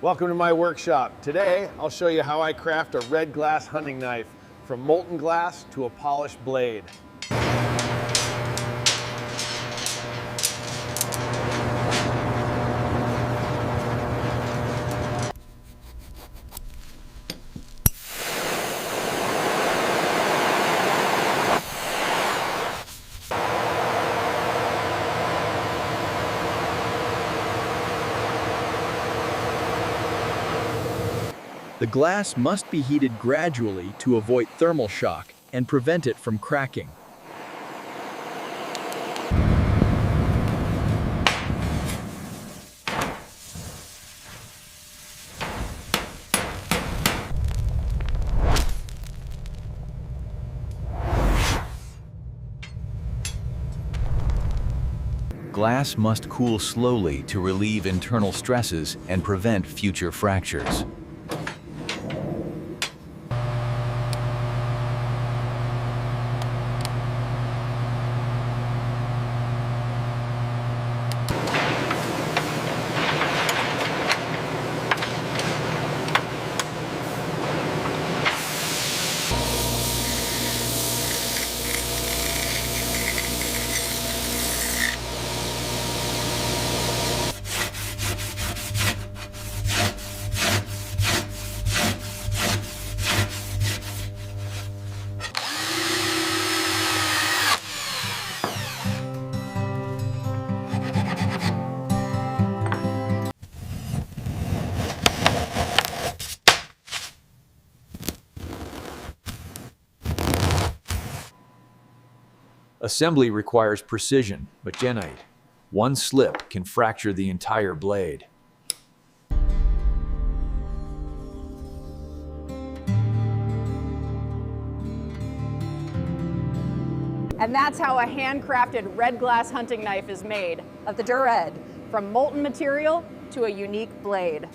Welcome to my workshop. Today, I'll show you how I craft a red glass hunting knife from molten glass to a polished blade. The glass must be heated gradually to avoid thermal shock and prevent it from cracking. Glass must cool slowly to relieve internal stresses and prevent future fractures. Assembly requires precision, but one slip can fracture the entire blade. And that's how a handcrafted red glass hunting knife is made, of the red, from molten material to a unique blade.